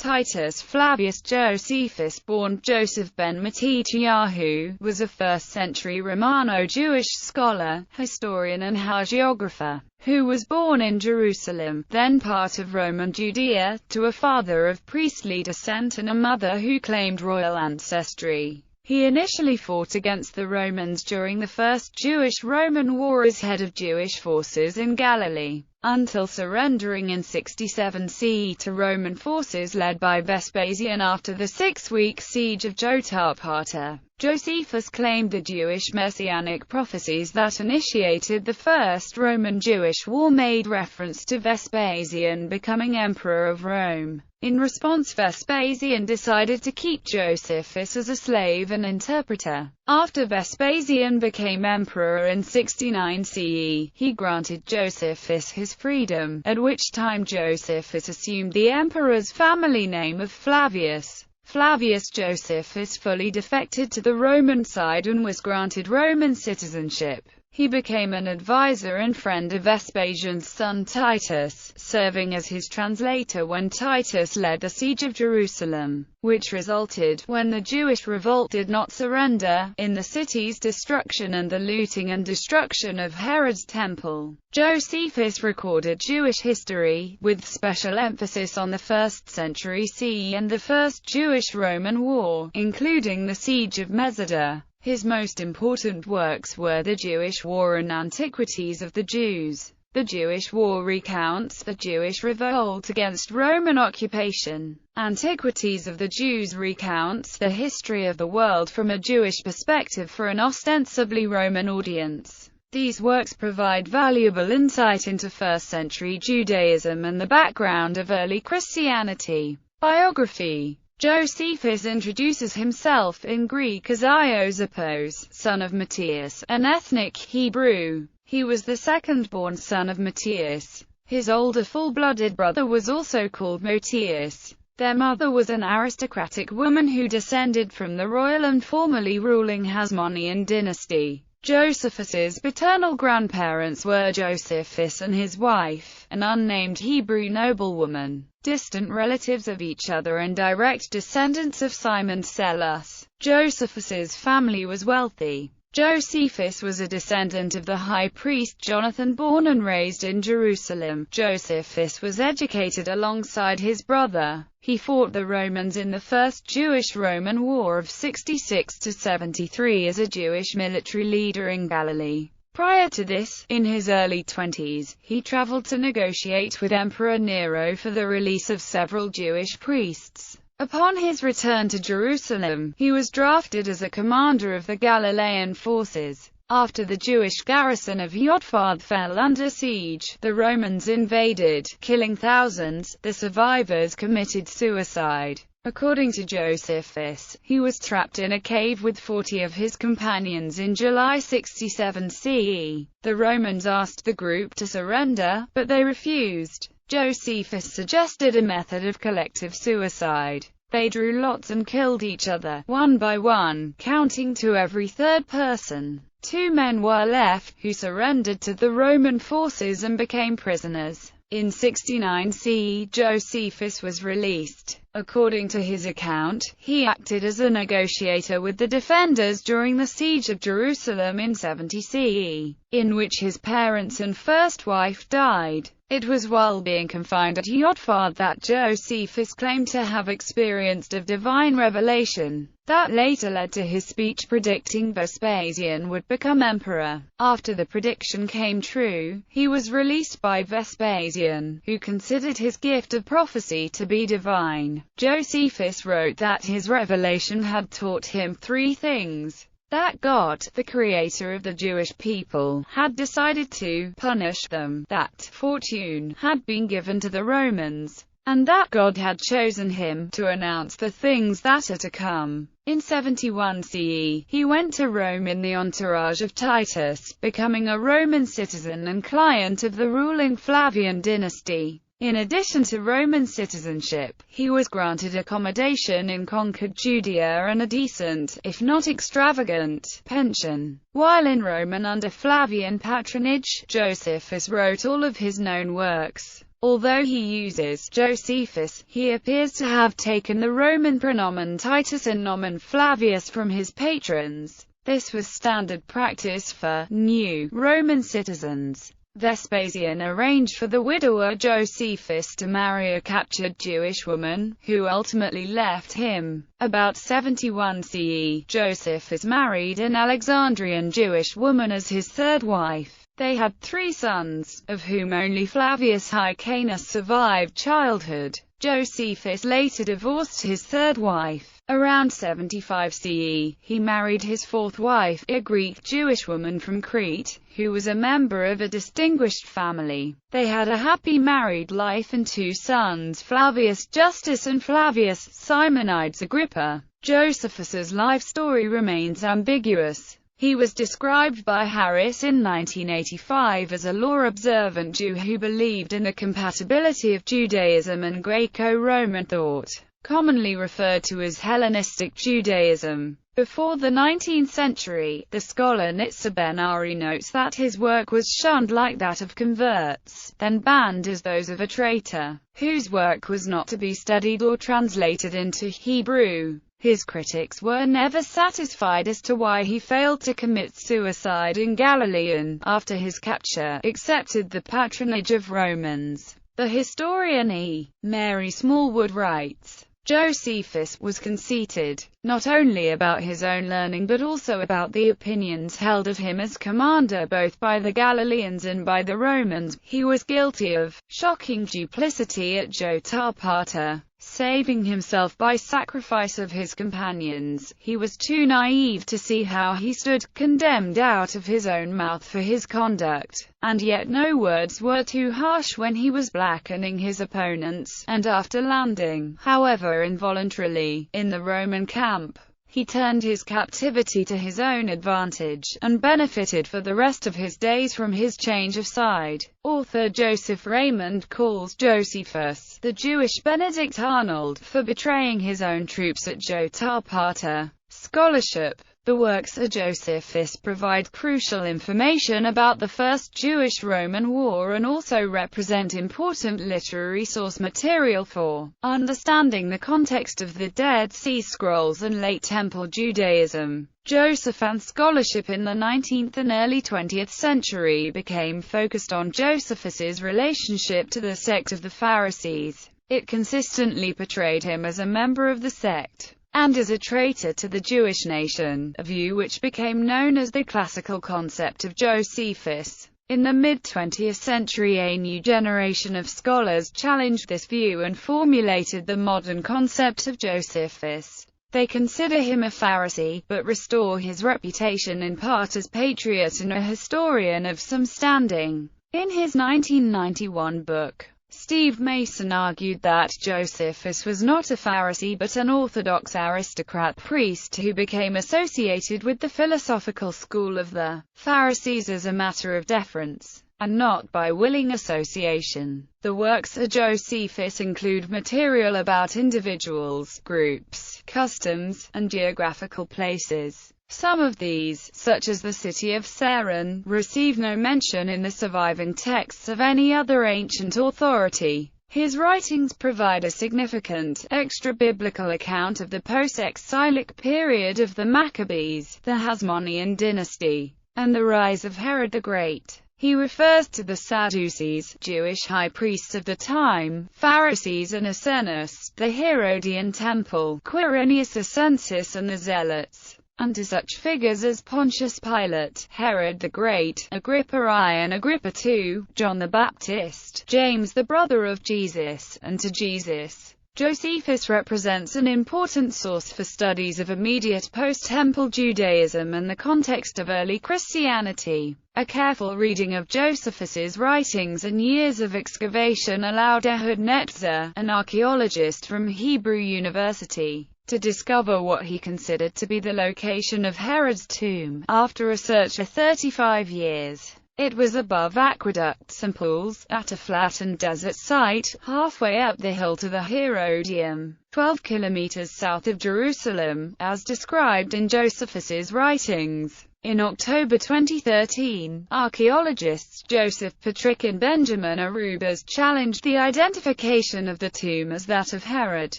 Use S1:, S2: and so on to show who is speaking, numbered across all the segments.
S1: Titus Flavius Josephus, born Joseph ben Mattatyahu, was a 1st-century Romano-Jewish scholar, historian and hagiographer, who was born in Jerusalem, then part of Roman Judea, to a father of priestly descent and a mother who claimed royal ancestry. He initially fought against the Romans during the First Jewish-Roman War as head of Jewish forces in Galilee, until surrendering in 67 CE to Roman forces led by Vespasian after the 6-week siege of Jotapata. Josephus claimed the Jewish messianic prophecies that initiated the First Roman-Jewish War made reference to Vespasian becoming emperor of Rome. In response, Vespasian decided to keep Josephus as a slave and interpreter. After Vespasian became emperor in 69 CE, he granted Josephus his freedom, at which time Josephus assumed the emperor's family name of Flavius. Flavius Josephus fully defected to the Roman side and was granted Roman citizenship. He became an advisor and friend of Vespasian's son Titus, serving as his translator when Titus led the siege of Jerusalem, which resulted, when the Jewish revolt did not surrender, in the city's destruction and the looting and destruction of Herod's temple. Josephus recorded Jewish history, with special emphasis on the 1st century CE and the First Jewish-Roman War, including the siege of Masada. His most important works were The Jewish War and Antiquities of the Jews. The Jewish War recounts the Jewish revolt against Roman occupation. Antiquities of the Jews recounts the history of the world from a Jewish perspective for an ostensibly Roman audience. These works provide valuable insight into 1st-century Judaism and the background of early Christianity. Biography. Josephus introduces himself in Greek as Iosepos, son of Matthias, an ethnic Hebrew. He was the second-born son of Matthias. His older full-blooded brother was also called Matthias. Their mother was an aristocratic woman who descended from the royal and formerly ruling Hasmonean dynasty. Josephus's paternal grandparents were Josephus and his wife, an unnamed Hebrew noblewoman, distant relatives of each other and direct descendants of Simon Sellus. Josephus's family was wealthy. Josephus was a descendant of the high priest Jonathan, born and raised in Jerusalem. Josephus was educated alongside his brother. He fought the Romans in the First Jewish-Roman War of 66 to 73 as a Jewish military leader in Galilee. Prior to this, in his early 20s, he traveled to negotiate with Emperor Nero for the release of several Jewish priests. Upon his return to Jerusalem, he was drafted as a commander of the Galilean forces. After the Jewish garrison of Jotapata fell under siege, the Romans invaded, killing thousands. The survivors committed suicide. According to Josephus, he was trapped in a cave with 40 of his companions in July 67 CE. The Romans asked the group to surrender, but they refused. Josephus suggested a method of collective suicide. They drew lots and killed each other, one by one, counting to every third person. 2 men were left, who surrendered to the Roman forces and became prisoners. In 69 CE, Josephus was released. According to his account, he acted as a negotiator with the defenders during the siege of Jerusalem in 70 CE, in which his parents and first wife died. It was while being confined at Jotapata that Josephus claimed to have experienced a divine revelation that later led to his speech predicting Vespasian would become emperor. After the prediction came true, he was released by Vespasian, who considered his gift of prophecy to be divine. Josephus wrote that his revelation had taught him 3 things. That God, the creator of the Jewish people, had decided to punish them, that fortune had been given to the Romans, and that God had chosen him to announce the things that are to come. In 71 CE, he went to Rome in the entourage of Titus, becoming a Roman citizen and client of the ruling Flavian dynasty. In addition to Roman citizenship, he was granted accommodation in conquered Judea and a decent, if not extravagant, pension. While in Rome and under Flavian patronage, Josephus wrote all of his known works. Although he uses Josephus, he appears to have taken the Roman pronomen Titus and nomen Flavius from his patrons. This was standard practice for new Roman citizens. Vespasian arranged for the widower Josephus to marry a captured Jewish woman, who ultimately left him. About 71 CE, Josephus married an Alexandrian Jewish woman as his third wife. They had 3 sons, of whom only Flavius Hyrcanus survived childhood. Josephus later divorced his third wife. Around 75 CE, he married his fourth wife, a Greek Jewish woman from Crete, who was a member of a distinguished family. They had a happy married life and 2 sons, Flavius Justus and Flavius Simonides Agrippa. Josephus's life story remains ambiguous. He was described by Harris in 1985 as a law-observant Jew who believed in the compatibility of Judaism and Greco-Roman thought, commonly referred to as Hellenistic Judaism. Before the 19th century, the scholar Nitzer Ben-Ari notes that his work was shunned like that of converts, then banned as those of a traitor, whose work was not to be studied or translated into Hebrew. His critics were never satisfied as to why he failed to commit suicide in Galilee and, after his capture, accepted the patronage of Romans. The historian E. Mary Smallwood writes, Josephus was conceited, not only about his own learning but also about the opinions held of him as commander both by the Galileans and by the Romans. He was guilty of shocking duplicity at Jotapata, saving himself by sacrifice of his companions. He was too naive to see how he stood condemned out of his own mouth for his conduct, and yet no words were too harsh when he was blackening his opponents, and after landing, however involuntarily, in the Roman camp, he turned his captivity to his own advantage, and benefited for the rest of his days from his change of side. Author Joseph Raymond calls Josephus the Jewish Benedict Arnold for betraying his own troops at Jotapata. Scholarship. The works of Josephus provide crucial information about the First Jewish-Roman War and also represent important literary source material for understanding the context of the Dead Sea Scrolls and late Temple Judaism. Josephan scholarship in the 19th and early 20th century became focused on Josephus's relationship to the sect of the Pharisees. It consistently portrayed him as a member of the sect and as a traitor to the Jewish nation, a view which became known as the classical concept of Josephus. In the mid-20th century, a new generation of scholars challenged this view and formulated the modern concept of Josephus. They consider him a Pharisee, but restore his reputation in part as patriot and a historian of some standing. In his 1991 book, Steve Mason argued that Josephus was not a Pharisee but an Orthodox aristocrat priest who became associated with the philosophical school of the Pharisees as a matter of deference, and not by willing association. The works of Josephus include material about individuals, groups, customs, and geographical places. Some of these, such as the city of Saron, receive no mention in the surviving texts of any other ancient authority. His writings provide a significant, extra-biblical account of the post-exilic period of the Maccabees, the Hasmonean dynasty, and the rise of Herod the Great. He refers to the Sadducees, Jewish high priests of the time, Pharisees and Essenes, the Herodian temple, Quirinius Ascensus and the Zealots, and to such figures as Pontius Pilate, Herod the Great, Agrippa I and Agrippa II, John the Baptist, James the brother of Jesus, and to Jesus. Josephus represents an important source for studies of immediate post-Temple Judaism and the context of early Christianity. A careful reading of Josephus's writings and years of excavation allowed Ehud Netzer, an archaeologist from Hebrew University, to discover what he considered to be the location of Herod's tomb. After a search of 35 years, it was above aqueducts and pools, at a flat and desert site, halfway up the hill to the Herodium, 12 kilometers south of Jerusalem, as described in Josephus's writings. In October 2013, archaeologists Joseph Patrick and Benjamin Arubas challenged the identification of the tomb as that of Herod.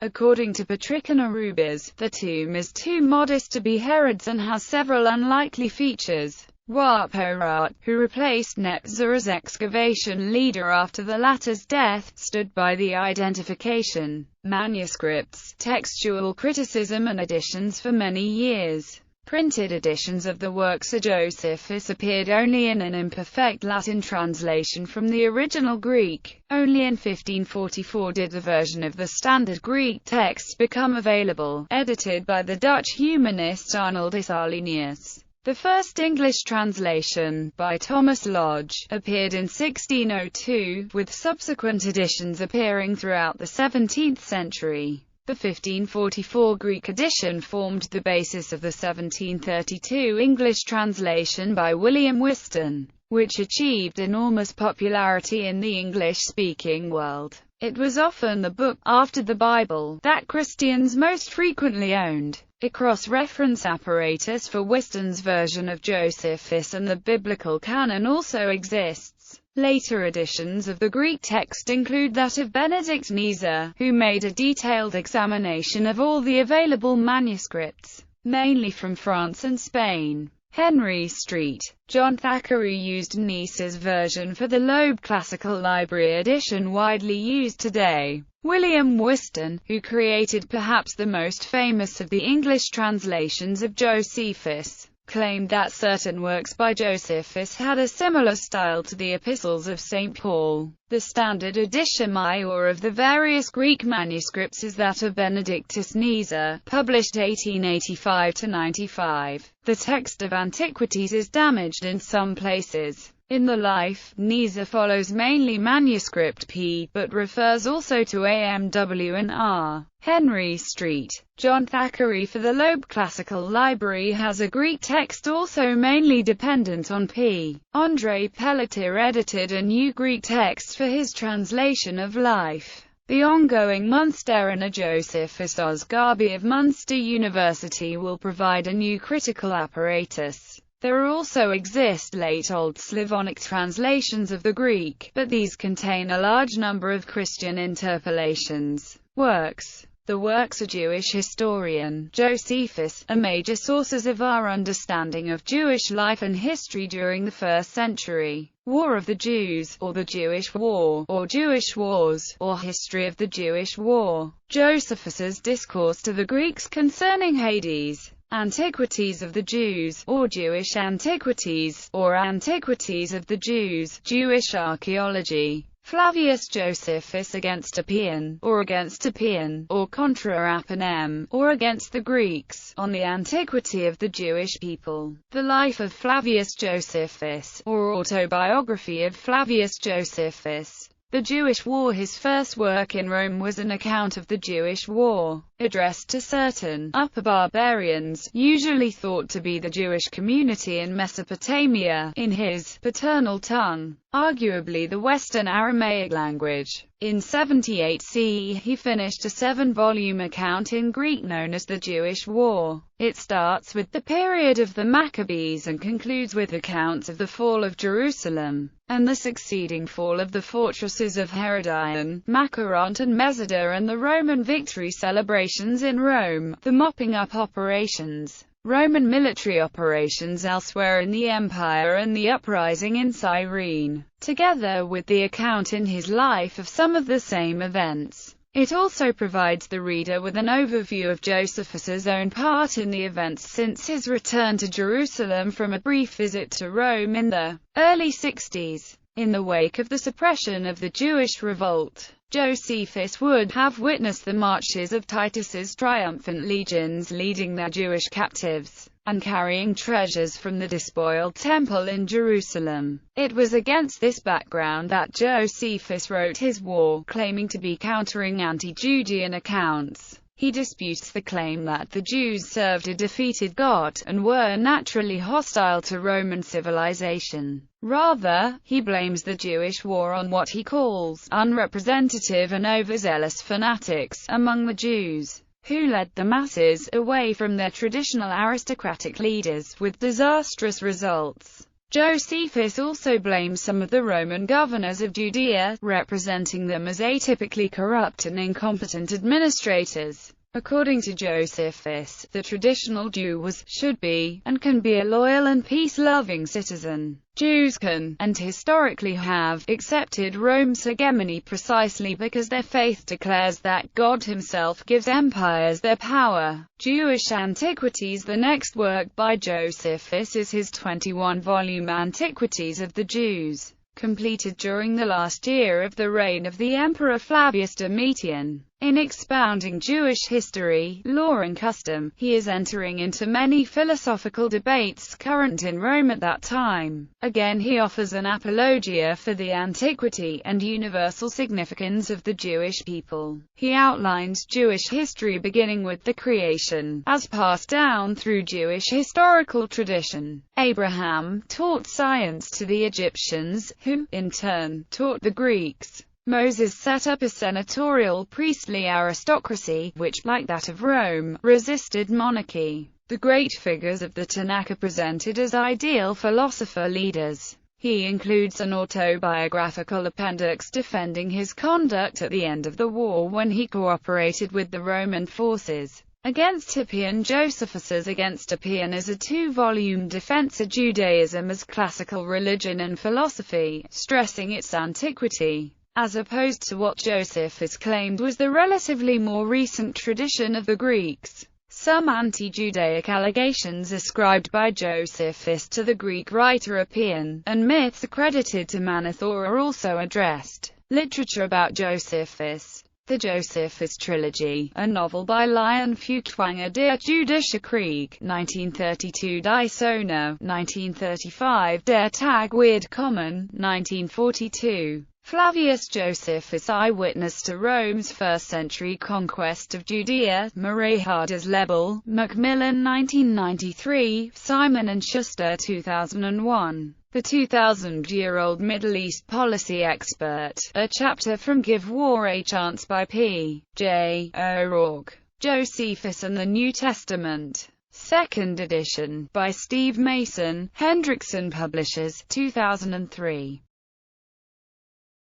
S1: According to Patrick and Arubas, the tomb is too modest to be Herod's and has several unlikely features. Waporat, who replaced Netzer as excavation leader after the latter's death, stood by the identification. Manuscripts, textual criticism and editions for many years. Printed editions of the works of Josephus appeared only in an imperfect Latin translation from the original Greek. Only in 1544 did the version of the standard Greek text become available, edited by the Dutch humanist Arnold Salinius. The first English translation, by Thomas Lodge, appeared in 1602, with subsequent editions appearing throughout the 17th century. The 1544 Greek edition formed the basis of the 1732 English translation by William Whiston, which achieved enormous popularity in the English-speaking world. It was often the book, after the Bible, that Christians most frequently owned. A cross-reference apparatus for Whiston's version of Josephus and the biblical canon also exists. Later editions of the Greek text include that of Benedict Nieser, who made a detailed examination of all the available manuscripts, mainly from France and Spain. Henry Street. John Thackeray used Nieser's version for the Loeb Classical Library edition widely used today. William Whiston, who created perhaps the most famous of the English translations of Josephus, claimed that certain works by Josephus had a similar style to the epistles of St. Paul. The standard edition Maior of the various Greek manuscripts is that of Benedictus Nieser, published 1885–95. The text of Antiquities is damaged in some places. In the Life, Nieser follows mainly manuscript P, but refers also to AMW and R. Henry Street. John Thackeray for the Loeb Classical Library has a Greek text also mainly dependent on P. André Pelletier edited a new Greek text for his translation of Life. The ongoing Munsteriner Josephus Osgarby of Munster University will provide a new critical apparatus. There also exist late Old Slavonic translations of the Greek, but these contain a large number of Christian interpolations. Works. The works of Jewish historian Josephus are major sources of our understanding of Jewish life and history during the 1st century. War of the Jews, or the Jewish War, or Jewish Wars, or History of the Jewish War. Josephus's Discourse to the Greeks concerning Hades. Antiquities of the Jews, or Jewish Antiquities, or Antiquities of the Jews, Jewish Archaeology. Flavius Josephus against Appian, or Contra Appianem, or against the Greeks, on the antiquity of the Jewish people. The Life of Flavius Josephus, or Autobiography of Flavius Josephus. The Jewish War. His first work in Rome was an account of the Jewish War, addressed to certain upper barbarians, usually thought to be the Jewish community in Mesopotamia, in his paternal tongue, arguably the Western Aramaic language. In 78 CE he finished a 7-volume account in Greek known as the Jewish War. It starts with the period of the Maccabees and concludes with accounts of the fall of Jerusalem, and the succeeding fall of the fortresses of Herodion, Machaeront and Mesida, and the Roman victory celebrations in Rome, the mopping up operations, Roman military operations elsewhere in the empire, and the uprising in Cyrene, together with the account in his life of some of the same events. It also provides the reader with an overview of Josephus's own part in the events since his return to Jerusalem from a brief visit to Rome in the early 60s. In the wake of the suppression of the Jewish revolt, Josephus would have witnessed the marches of Titus's triumphant legions leading their Jewish captives, and carrying treasures from the despoiled temple in Jerusalem. It was against this background that Josephus wrote his war, claiming to be countering anti-Judean accounts. He disputes the claim that the Jews served a defeated God, and were naturally hostile to Roman civilization. Rather, he blames the Jewish war on what he calls unrepresentative and overzealous fanatics among the Jews, who led the masses away from their traditional aristocratic leaders, with disastrous results. Josephus also blames some of the Roman governors of Judea, representing them as atypically corrupt and incompetent administrators. According to Josephus, the traditional Jew was, should be, and can be a loyal and peace-loving citizen. Jews can, and historically have, accepted Rome's hegemony precisely because their faith declares that God himself gives empires their power. Jewish Antiquities. The next work by Josephus is his 21-volume Antiquities of the Jews, completed during the last year of the reign of the Emperor Flavius Domitian. In expounding Jewish history, law and custom, he is entering into many philosophical debates current in Rome at that time. Again he offers an apologia for the antiquity and universal significance of the Jewish people. He outlines Jewish history beginning with the creation, as passed down through Jewish historical tradition. Abraham taught science to the Egyptians, who, in turn, taught the Greeks. Moses set up a senatorial priestly aristocracy, which, like that of Rome, resisted monarchy. The great figures of the Tanakh are presented as ideal philosopher leaders. He includes an autobiographical appendix defending his conduct at the end of the war when he cooperated with the Roman forces against Hippian. Josephus' Against Hippian is a 2-volume defense of Judaism as classical religion and philosophy, stressing its antiquity, as opposed to what Josephus claimed was the relatively more recent tradition of the Greeks. Some anti-Judaic allegations ascribed by Josephus to the Greek writer Hippian, and myths accredited to Manetho are also addressed. Literature about Josephus. The Josephus Trilogy, a novel by Lion Feuchtwanger, Der Jüdische Krieg, 1932, Die Sonne, 1935, Der Tag wird kommen, 1942. Flavius Josephus, eyewitness to Rome's first-century conquest of Judea, Mareja des Lebel, Macmillan 1993, Simon & Schuster 2001. The 2,000-year-old Middle East policy expert, a chapter from Give War a Chance by P. J. O'Rourke. Josephus and the New Testament. 2nd edition, by Steve Mason, Hendrickson Publishers, 2003.